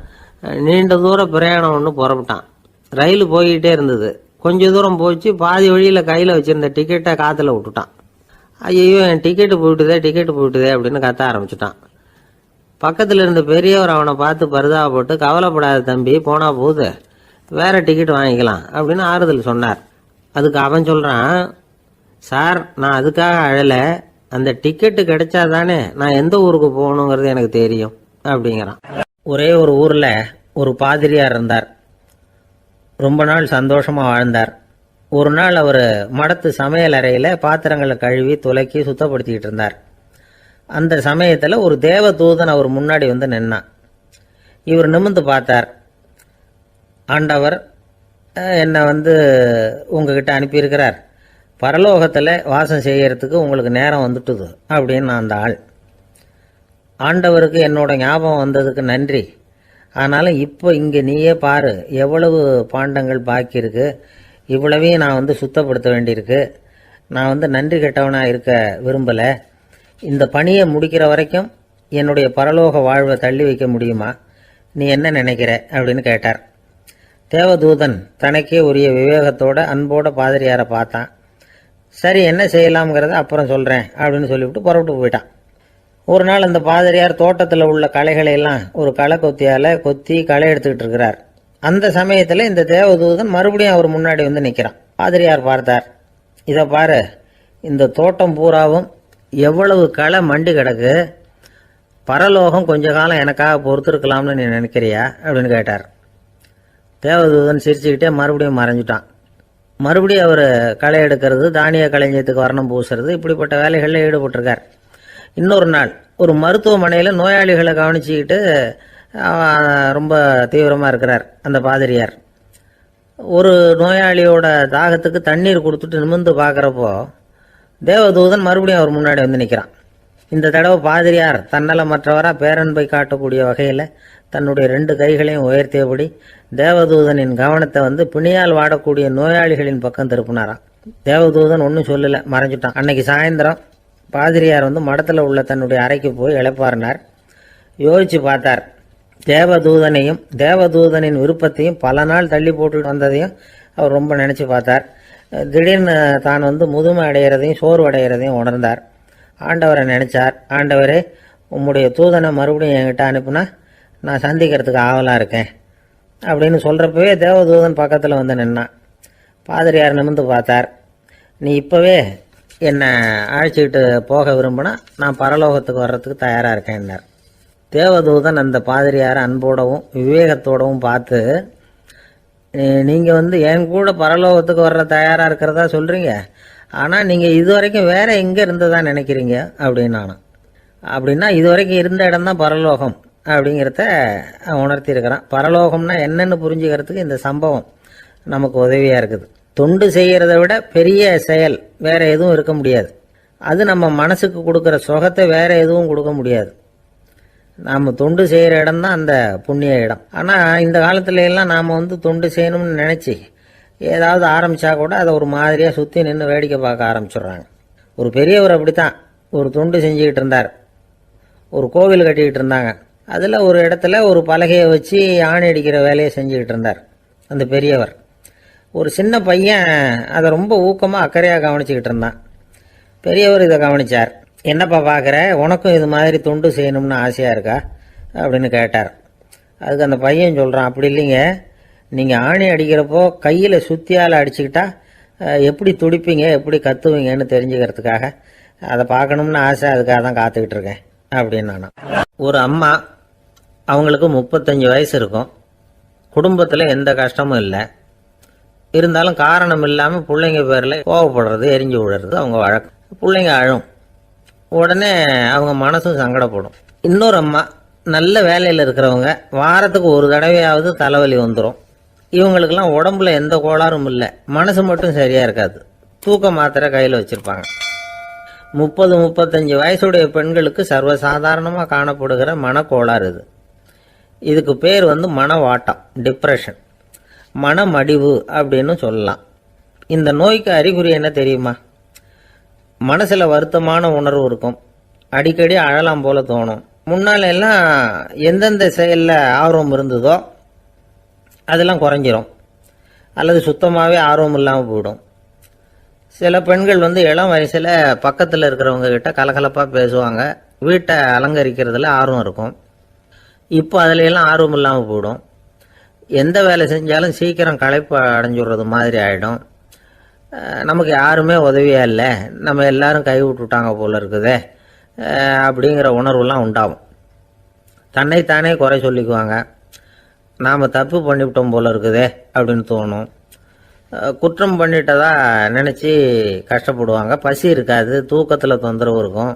நீண்ட தூர பிரயாணம் ஒன்று புறப்பட்டான். ரயில் போய்கிட்டே இருந்தது. கொஞ்ச தூரம் போச்சு, பாதி வழியில் கையில் வச்சுருந்த டிக்கெட்டை காற்றுல விட்டுட்டான். ஐயோ, என் டிக்கெட்டு போயிட்டுதே அப்படின்னு கத்த ஆரம்பிச்சுட்டான். பக்கத்தில் இருந்த பெரியவர் அவனை பார்த்து பரிதாபப்பட்டு, கவலைப்படாத தம்பி, போனா போகுது, வேற டிக்கெட் வாங்கிக்கலாம் அப்படின்னு ஆறுதல் சொன்னார். அதுக்கு அவன் சொல்கிறான், சார், நான் அதுக்காக அழலை, அந்த டிக்கெட்டு கிடைச்சா தானே நான் எந்த ஊருக்கு போகணுங்கிறது எனக்கு தெரியும் அப்படிங்கிறான். ஒரே ஒரு ஊரில் ஒரு பாதிரியார் இருந்தார். ரொம்ப நாள் சந்தோஷமாக வாழ்ந்தார். ஒரு நாள் அவர் மடத்து சமையல் அறையில் பாத்திரங்களை கழுவி துலக்கி சுத்தப்படுத்திக்கிட்டு இருந்தார். அந்த சமயத்தில் ஒரு தேவதூதன் அவர் முன்னாடி வந்து நின்னான். இவர் நிமிர்ந்து பார்த்தார். ஆண்டவர் என்னை உங்ககிட்ட அனுப்பியிருக்கிறார், பரலோகத்தில் வாசம் செய்யறதுக்கு உங்களுக்கு நேரம் வந்துட்டுது அப்படின்னு அந்த ஆள். ஆண்டவருக்கு என்னோட ஞாபகம் வந்ததுக்கு நன்றி. ஆனாலும் இப்போ இங்கே நீயே பாரு, எவ்வளவு பாண்டங்கள் பாக்கி இருக்கு, இவ்வளவையும் நான் சுத்தப்படுத்த வேண்டியிருக்கு. நான் நன்றி கெட்டவனாக இருக்க விரும்பலை. இந்த பணியை முடிக்கிற வரைக்கும் என்னுடைய பரலோக வாழ்வை தள்ளி வைக்க முடியுமா? நீ என்ன நினைக்கிற அப்படின்னு கேட்டார். தேவதூதன் தனக்கே உரிய விவேகத்தோட அன்போட பாதிரியாரை பார்த்தான். சரி, என்ன செய்யலாம்ங்கிறத அப்புறம் சொல்கிறேன் அப்படின்னு சொல்லிவிட்டு புறப்பட்டு போயிட்டான். ஒரு நாள் அந்த பாதிரியார் தோட்டத்தில் உள்ள களைகளை எல்லாம் ஒரு களை கொத்தியால் கொத்தி களை எடுத்துக்கிட்டு இருக்கிறார். அந்த சமயத்தில் இந்த தேவதூதன் மறுபடியும் அவர் முன்னாடி நிற்கிறான். பாதிரியார் பார்த்தார். இதை பாரு, இந்த தோட்டம் பூராவும் எவ்வளவு களை மண்டி கிடக்கு, பரலோகம் கொஞ்ச காலம் எனக்காக பொறுத்திருக்கலாம்னு நீ நினைக்கிறியா அப்படின்னு கேட்டார். தேவதூதன் சிரிச்சுக்கிட்டே மறுபடியும் மறைஞ்சிட்டான். மறுபடியும் அவர் களை எடுக்கிறது, தானிய களஞ்சியத்துக்கு வர்ணம் பூசுறது, இப்படிப்பட்ட வேலைகளில் ஈடுபட்டிருக்கார். இன்னொரு நாள் ஒரு மருத்துவமனையில் நோயாளிகளை கவனிச்சுக்கிட்டு ரொம்ப தீவிரமாக இருக்கிறார் அந்த பாதிரியார். ஒரு நோயாளியோட தாகத்துக்கு தண்ணீர் கொடுத்துட்டு நிமிர்ந்து பார்க்குறப்போ தேவதூதன் மறுபடியும் அவர் முன்னாடி நிற்கிறான். இந்த தடவை பாதிரியார் தன்னலமற்றவராக பேரன்பை காட்டக்கூடிய வகையில் தன்னுடைய 2 கைகளையும் உயர்த்தியபடி தேவதூதனின் கவனத்தை பிணியால் வாடக்கூடிய நோயாளிகளின் பக்கம் திருப்பினாராம். தேவதூதன் ஒன்றும் சொல்லலை, மறைஞ்சிட்டான். அன்னைக்கு சாயந்தரம் பாதிரியார் மடத்தில் உள்ள தன்னுடைய அறைக்கு போய் இளைப்பாறினார். யோசிச்சு பார்த்தார். தேவதூதனையும் தேவதூதனின் விருப்பத்தையும் பல நாள் தள்ளி போட்டு வந்ததையும் அவர் ரொம்ப நினச்சி பார்த்தார். திடீர்னு தான் முதுமை அடைகிறதையும் சோர்வு அடைகிறதையும் உணர்ந்தார். ஆண்டவரை நினைச்சார். ஆண்டவரே, உம்முடைய தூதனை மறுபடியும் என்கிட்ட அனுப்புனா நான் சந்திக்கிறதுக்கு ஆவலாக இருக்கேன் அப்படின்னு சொல்கிறப்பவே தேவதூதன் பக்கத்தில் நின்னான். பாதிரியார் நிமிர்ந்து பார்த்தார். நீ இப்போவே என்னை அழைச்சிக்கிட்டு போக விரும்பினா நான் பரலோகத்துக்கு வர்றதுக்கு தயாராக இருக்கேன்னார். தேவதூதன் அந்த பாதிரியாரை அன்போடவும் விவேகத்தோடவும் பார்த்து, நீங்கள் என் கூட பரலோகத்துக்கு வர்ற தயாராக இருக்கிறதா சொல்கிறீங்க, ஆனால் நீங்கள் இதுவரைக்கும் வேற எங்கே இருந்ததா நினைக்கிறீங்க அப்படின்னானா. அப்படின்னா இதுவரைக்கும் இருந்த இடம்தான் பரலோகம் அப்படிங்கிறத உணர்த்தியிருக்கிறான். பரலோகம்னா என்னன்னு புரிஞ்சுக்கிறதுக்கு இந்த சம்பவம் நமக்கு உதவியாக இருக்குது. தொண்டு செய்கிறத விட பெரிய செயல் வேற எதுவும் இருக்க முடியாது. அது நம்ம மனசுக்கு கொடுக்குற சுகத்தை வேற எதுவும் கொடுக்க முடியாது. நாம் தொண்டு செய்கிற இடம் தான் அந்த புண்ணிய இடம். ஆனால் இந்த காலத்துல எல்லாம் நாம் தொண்டு செய்யணும்னு நினச்சி ஏதாவது ஆரம்பித்தா கூட அதை ஒரு மாதிரியாக சுற்றி நின்று வேடிக்கை பார்க்க ஆரம்பிச்சிடுறாங்க. ஒரு பெரியவர் அப்படித்தான் ஒரு தொண்டு செஞ்சுக்கிட்டு இருந்தார். ஒரு கோவில் கட்டிக்கிட்டு இருந்தாங்க. அதில் ஒரு இடத்துல ஒரு பலகையை வச்சு ஆணி அடிக்கிற வேலையை செஞ்சுக்கிட்டு இருந்தார் அந்த பெரியவர். ஒரு சின்ன பையன் அதை ரொம்ப ஊக்கமாக அக்கறையாக கவனிச்சுக்கிட்டு இருந்தான். பெரியவர் இதை கவனித்தார். என்னப்பா பார்க்குற, உனக்கும் இது மாதிரி தொண்டு செய்யணும்னு ஆசையாக இருக்கா அப்படின்னு கேட்டார். அதுக்கு அந்த பையன் சொல்கிறான், அப்படி இல்லைங்க, நீங்கள் ஆணி அடிக்கிறப்போ கையில் சுத்தியால் அடிச்சுக்கிட்டா எப்படி துடிப்பீங்க, எப்படி கத்துவீங்கன்னு தெரிஞ்சுக்கிறதுக்காக அதை பார்க்கணும்னு ஆசை, அதுக்காக தான் காத்துக்கிட்டு இருக்கேன் அப்படின்னு நானும். ஒரு அம்மா, அவங்களுக்கு 35 வயசு இருக்கும். குடும்பத்தில் எந்த கஷ்டமும் இல்லை. இருந்தாலும் காரணம் இல்லாமல் பிள்ளைங்க பேரில் கோவப்படுறது, எரிஞ்சு விடுறது அவங்க வழக்கம். பிள்ளைங்க அழும். உடனே அவங்க மனசும் சங்கடப்படும். இன்னொரு அம்மா, நல்ல வேலையில் இருக்கிறவங்க, வாரத்துக்கு ஒரு தடவையாவது தலைவலி வந்துடும். இவங்களுக்கெல்லாம் உடம்புல எந்த கோளாறும் இல்லை, மனசு மட்டும் சரியாக இருக்காது. தூக்க மாத்திரை கையில் வச்சுருப்பாங்க. 30-35 வயசுடைய பெண்களுக்கு சர்வசாதாரணமாக காணப்படுகிற மனக்கோளாறு இது. இதுக்கு பேர் மனவாட்டம், டிப்ரெஷன், மனமடிவு அப்படின்னு சொல்லலாம். இந்த நோய்க்கு அறிகுறி என்ன தெரியுமா? மனசில் வருத்தமான உணர்வு இருக்கும், அடிக்கடி அழலாம் போல தோணும். முன்னால எல்லாம் எந்தெந்த செயலில் ஆர்வம் இருந்ததோ அதெல்லாம் குறைஞ்சிரும், அல்லது சுத்தமாகவே ஆர்வம் இல்லாமல் போயிடும். சில பெண்கள் இளம் வயசில் பக்கத்தில் இருக்கிறவங்க கிட்ட கலகலப்பாக பேசுவாங்க, வீட்டை அலங்கரிக்கிறதுல ஆர்வம் இருக்கும். இப்போ அதுல எல்லாம் ஆர்வம் இல்லாமல் போயிடும். எந்த வேலை செஞ்சாலும் சீக்கிரம் களைப்பு அடைஞ்சுடுறது மாதிரி ஆகிடும். நமக்கு யாருமே உதவியா இல்லை, நம்ம எல்லாரும் கை விட்டுட்டாங்க போல இருக்குதே அப்படிங்கிற உணர்வுலாம் உண்டாகும். தன்னைத்தானே குறை சொல்லிக்குவாங்க, நாம் தப்பு பண்ணிவிட்டோம் போல இருக்குதே அப்படின்னு தோணும். குற்றம் பண்ணிட்டதா நினச்சி கஷ்டப்படுவாங்க. பசி இருக்காது, தூக்கத்தில் தொந்தரவு இருக்கும்,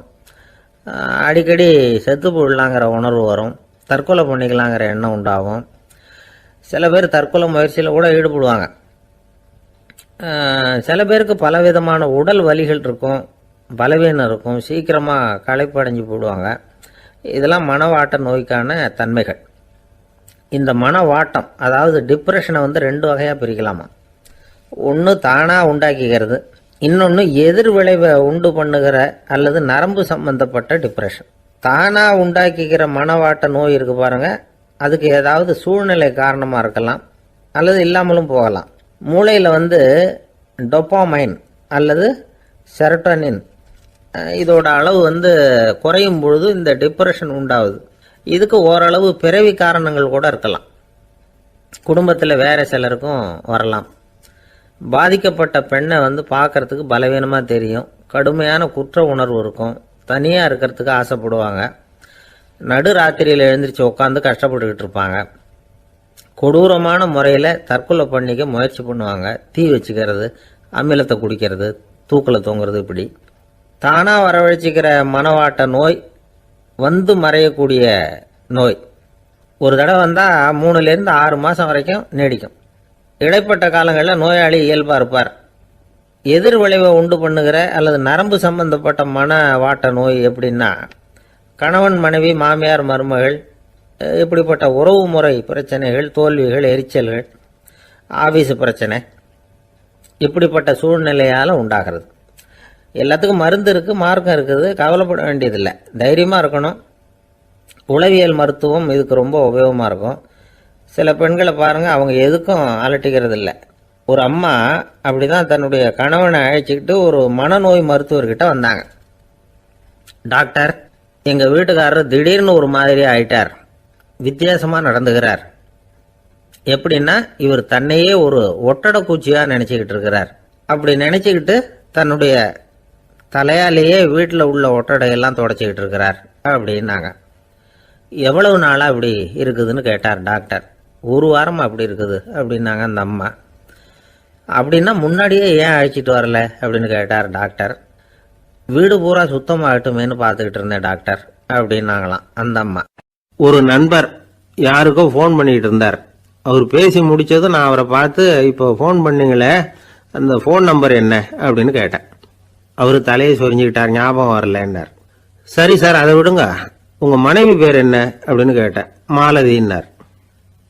அடிக்கடி செத்து போடலாங்கிற உணர்வு வரும், தற்கொலை பண்ணிக்கலாங்கிற எண்ணம் உண்டாகும். சில பேர் தற்கொலை முயற்சியில் கூட ஈடுபடுவாங்க. சில பேருக்கு பலவிதமான உடல் வலிகள் இருக்கும், பலவீனம் இருக்கும், சீக்கிரமாக களைப்படைஞ்சு போடுவாங்க. இதெல்லாம் மனவாட்ட நோய்க்கான தன்மைகள். இந்த மனவாட்டம், அதாவது டிப்ரெஷனை 2 வகையாக பிரிக்கலாமா. ஒன்று தானாக உண்டாக்கிக்கிறது, இன்னொன்று எதிர் விளைவை உண்டு பண்ணுகிற அல்லது நரம்பு சம்பந்தப்பட்ட டிப்ரெஷன். தானாக உண்டாக்கிக்கிற மனவாட்ட நோய் இருக்கு பாருங்க, அதுக்கு ஏதாவது சூழ்நிலை காரணமாக இருக்கலாம் அல்லது இல்லாமலும் போகலாம். மூளையில் டொப்பாமைன் அல்லது செரட்டோனின் இதோட அளவு குறையும் பொழுது இந்த டிப்ரெஷன் உண்டாகுது. இதுக்கு ஓரளவு பிறவி காரணங்கள் கூட இருக்கலாம், குடும்பத்தில் வேற சிலருக்கும் வரலாம். பாதிக்கப்பட்ட பெண்ணை பார்க்கறதுக்கு பலவீனமாக தெரியும், கடுமையான குற்ற உணர்வு இருக்கும், தனியாக இருக்கிறதுக்கு ஆசைப்படுவாங்க, நடு ராத்திரியில் எழுந்திரிச்சு உட்காந்து கஷ்டப்பட்டுக்கிட்டு இருப்பாங்க, கொடூரமான முறையில் தற்கொலை பண்ணிக்க முயற்சி பண்ணுவாங்க, தீ வச்சுக்கிறது, அமிலத்தை குடிக்கிறது, தூக்கில் தொங்குறது. இப்படி தானாக வரவழைச்சிக்கிற மனவாட்ட நோய் மறையக்கூடிய நோய். ஒரு தடவை வந்தால் 3லேருந்து 6 மாதம் வரைக்கும் நீடிக்கும். இடைப்பட்ட காலங்களில் நோயாளி இயல்பாக இருப்பார். எதிர் விளைவை உண்டு பண்ணுகிற அல்லது நரம்பு சம்பந்தப்பட்ட மனவாட்ட நோய் எப்படின்னா, கணவன் மனைவி மாமியார் மருமகள் இப்படிப்பட்ட உறவு முறை பிரச்சனைகள், தோல்விகள், எரிச்சல்கள், ஆபீஸ் பிரச்சனை, இப்படிப்பட்ட சூழ்நிலையால் உண்டாகிறது. எல்லாத்துக்கும் மருந்து இருக்குது, மார்க்கம் இருக்குது, கவலைப்பட வேண்டியதில்லை, தைரியமாக இருக்கணும். உளவியல் மருத்துவம் இதுக்கு ரொம்ப உபயோகமாக இருக்கும். சில பெண்களை பாருங்கள், அவங்க எதுக்கும் அலட்டிக்கிறது இல்லை. ஒரு அம்மா அப்படி தான் தன்னுடைய கணவனை அழைச்சிக்கிட்டு ஒரு மனநோய் மருத்துவர்கிட்ட வந்தாங்க. டாக்டர், எங்கள் வீட்டுக்காரர் திடீர்னு ஒரு மாதிரி ஆயிட்டார், வித்தியாசமாக நடந்துகிறார். எப்படின்னா, இவர் தன்னையே ஒரு ஒட்டடை பூச்சியாக நினச்சிக்கிட்டு இருக்கிறார். அப்படி நினச்சிக்கிட்டு தன்னுடைய தலையாலேயே வீட்டில் உள்ள ஒட்டடையெல்லாம் தொடச்சிக்கிட்டு இருக்கிறார் அப்படின்னாங்க. எவ்வளவு நாளாக அப்படி இருக்குதுன்னு கேட்டார் டாக்டர். 1 வாரமாக அப்படி இருக்குது அப்படின்னாங்க அந்த அம்மா. அப்படின்னா முன்னாடியே ஏன் அழைச்சிட்டு வரல அப்படின்னு கேட்டார் டாக்டர். வீடு பூரா சுத்தமாகட்டுமேனு பார்த்துக்கிட்டு இருந்தேன் டாக்டர் அப்படின்னாங்களாம் அந்த அம்மா. ஒரு நண்பர் யாருக்கோ ஃபோன் பண்ணிக்கிட்டு இருந்தார். அவர் பேசி முடிச்சதும் நான் அவரை பார்த்து, இப்போ ஃபோன் பண்ணீங்களே, அந்த ஃபோன் நம்பர் என்ன அப்படின்னு கேட்டேன். அவர் தலையை சொரிஞ்சுக்கிட்டார், ஞாபகம் வரலன்னார். சரி சார், அதை விடுங்க, உங்கள் மனைவி பேர் என்ன அப்படின்னு கேட்டேன். மாலதின்னார்.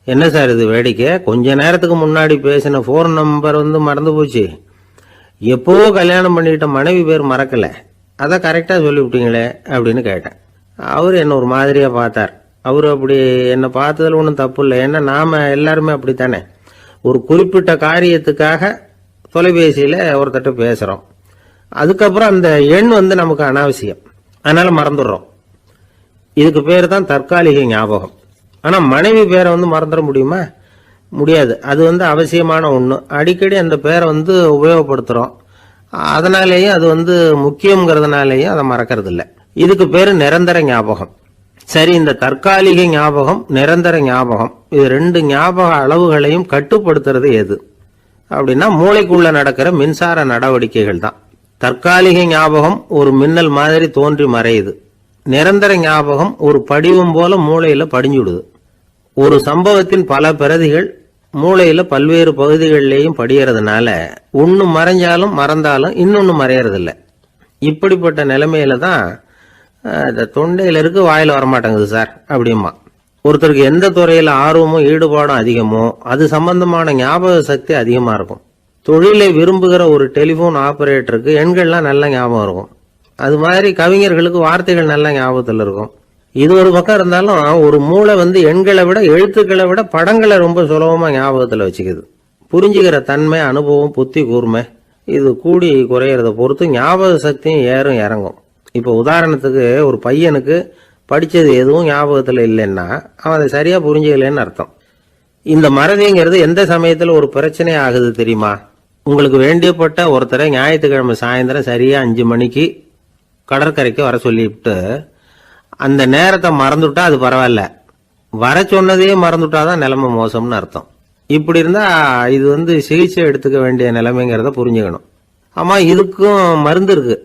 என்ன சார் இது வேடிக்கை, கொஞ்ச நேரத்துக்கு முன்னாடி பேசின ஃபோன் நம்பர் மறந்து போச்சு, எப்போவோ கல்யாணம் பண்ணிக்கிட்ட மனைவி பேர் மறக்கலை, அதை கரெக்டாக சொல்லிவிட்டீங்களே அப்படின்னு கேட்டேன். அவர் என்ன ஒரு மாதிரியாக பார்த்தார். அவர் அப்படி என்னை பார்த்ததில் ஒன்றும் தப்பு இல்லை, ஏன்னா நாம் எல்லாருமே அப்படித்தானே, ஒரு குறிப்பிட்ட காரியத்துக்காக தொலைபேசியில் ஒருத்தட்ட பேசுகிறோம், அதுக்கப்புறம் அந்த எண் நமக்கு அனாவசியம், அதனால் மறந்துடுறோம். இதுக்கு பேர் தான் தற்காலிக ஞாபகம். ஆனால் மனைவி பேரை மறந்துட முடியுமா? முடியாது. அது அவசியமான ஒன்று. அடிக்கடி அந்த பேரை உபயோகப்படுத்துகிறோம், அதனாலேயும் அது முக்கியங்கிறதுனாலேயும் அதை மறக்கிறது இல்லை. இதுக்கு பேர் நிரந்தர ஞாபகம். சரி, இந்த தற்காலிக ஞாபகம், நிரந்தர ஞாபகம், இது 2 ஞாபக அளவுகளையும் கட்டுப்படுத்துறது எது அப்படின்னா, மூளைக்குள்ள நடக்கிற மின்சார நடவடிக்கைகள் தான். தற்காலிக ஞாபகம் ஒரு மின்னல் மாதிரி தோன்றி மறையுது. நிரந்தர ஞாபகம் ஒரு படிவம் போல மூளையில படிஞ்சுடுது. ஒரு சம்பவத்தின் பல பிரதிகள் மூளையில பல்வேறு பகுதிகளிலேயும் படியறதுனால ஒன்னு மறைஞ்சாலும் மறந்தாலும் இன்னொன்னு மறையறதில்ல. இப்படிப்பட்ட நிலைமையில தான் இந்த தொண்டையில இருக்கு வாயில வரமாட்டேங்குது சார் அப்படிமா. ஒருத்தருக்கு எந்த துறையில ஆர்வமும் ஈடுபாடும் அதிகமோ அது சம்பந்தமான ஞாபக சக்தி அதிகமா இருக்கும். தொழிலை விரும்புகிற ஒரு டெலிபோன் ஆபரேட்டருக்கு எண்கள்லாம் நல்ல ஞாபகம் இருக்கும். அது மாதிரி கவிஞர்களுக்கு வார்த்தைகள் நல்ல ஞாபகத்தில் இருக்கும். இது ஒரு பக்கம் இருந்தாலும் ஒரு மூளை எண்களை விட எழுத்துக்களை விட படங்களை ரொம்ப சுலபமா ஞாபகத்தில் வச்சுக்குது. புரிஞ்சுக்கிற தன்மை, அனுபவம், புத்தி கூர்மை இது கூடி குறையறத பொறுத்து ஞாபக சக்தியும் ஏறும் இறங்கும். இப்போ உதாரணத்துக்கு ஒரு பையனுக்கு படிச்சது எதுவும் ஞாபகத்தில் இல்லைன்னா அவன் அதை சரியா புரிஞ்சுக்கலன்னு அர்த்தம். இந்த மறதிங்கிறது எந்த சமயத்தில் ஒரு பிரச்சனை ஆகுது தெரியுமா? உங்களுக்கு வேண்டியப்பட்ட ஒருத்தரை ஞாயிற்றுக்கிழமை சாயந்தரம் சரியா 5 மணிக்கு கடற்கரைக்கு வர சொல்லிவிட்டு அந்த நேரத்தை மறந்துட்டா அது பரவாயில்ல, வர சொன்னதையே மறந்துட்டாதான் நிலைமை மோசம்னு அர்த்தம். இப்படி இருந்தா இது சிகிச்சை எடுத்துக்க வேண்டிய நிலைமைங்கிறத புரிஞ்சுக்கணும். ஆமா, இதுக்கும் மருந்து இருக்கு.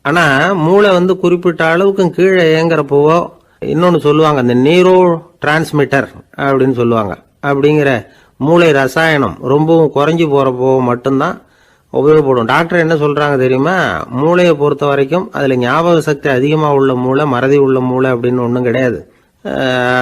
ஆனா மூளை குறிப்பிட்ட அளவுக்கு கீழே இயங்குறப்போ இன்னொன்னு சொல்லுவாங்க, இந்த நியூரோ டிரான்ஸ்மிட்டர் அப்படின்னு சொல்லுவாங்க. அப்படிங்கிற மூளை ரசாயனம் ரொம்பவும் குறைஞ்சி போறப்போ மட்டும்தான் உபயோகப்படும். டாக்டர் என்ன சொல்றாங்க தெரியுமா? மூளையை பொறுத்த வரைக்கும் அதுல ஞாபக சக்தி அதிகமா உள்ள மூளை, மறதி உள்ள மூளை அப்படின்னு ஒன்றும் கிடையாது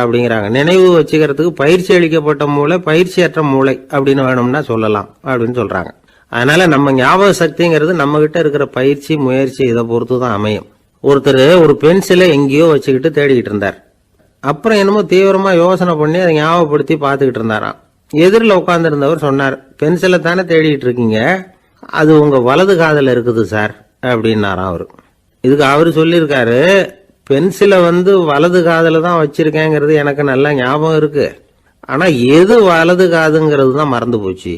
அப்படிங்கிறாங்க. நினைவு வச்சுக்கிறதுக்கு பயிற்சி அளிக்கப்பட்ட மூளை, பயிற்சியற்ற மூளை அப்படின்னு வேணும்னா சொல்லலாம் அப்படின்னு சொல்றாங்க. அதனால நம்ம ஞாபக சக்திங்கிறது நம்ம கிட்ட இருக்கிற பயிற்சி, முயற்சி இதை பொறுத்து தான் அமையும். ஒருத்தர் ஒரு பென்சிலை எங்கேயோ வச்சுக்கிட்டு தேடிக்கிட்டு இருந்தார். அப்புறம் என்னமோ தீவிரமா யோசனை பண்ணி அதை ஞாபகப்படுத்தி பார்த்துக்கிட்டு இருந்தாராம். எதிரில் உட்கார்ந்து இருந்தவர் சொன்னார், பென்சிலை தானே தேடிட்டு இருக்கீங்க, அது உங்க வலது காதுல இருக்குது சார் அப்படின்னாராம் அவரு. இதுக்கு அவரு சொல்லியிருக்காரு, பென்சிலை வலது காதுல தான் வச்சிருக்கேங்கிறது எனக்கு நல்லா ஞாபகம் இருக்கு, ஆனா எது வலது காதுங்கிறது தான் மறந்து போச்சு.